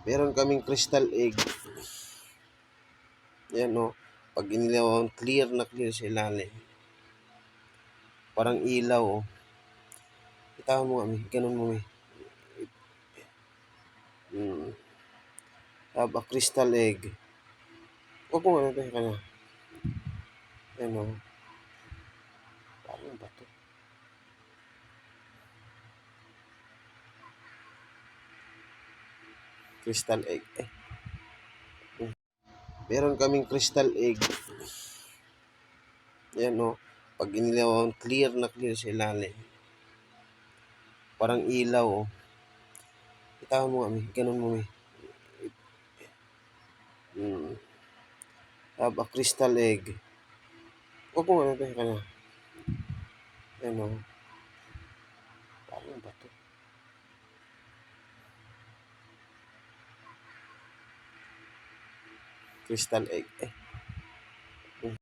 Meron kaming crystal egg. Yan o. Pag inilawan, clear na clear sa ilalim. Parang ilaw o. Itawan mo kami. Ganun mo eh. Have a crystal egg. Huwag mo ano ka na. Yan o. Parang bato. Crystal egg. Meron kaming crystal egg. Yan o. Pag inilawan, clear na clear sa ilalim. Parang ilaw o. Itawan mo kami. Ganun mo eh. Have a crystal egg. Huwag mo ano ka na. Yan o. Parang bato. Crystal egg.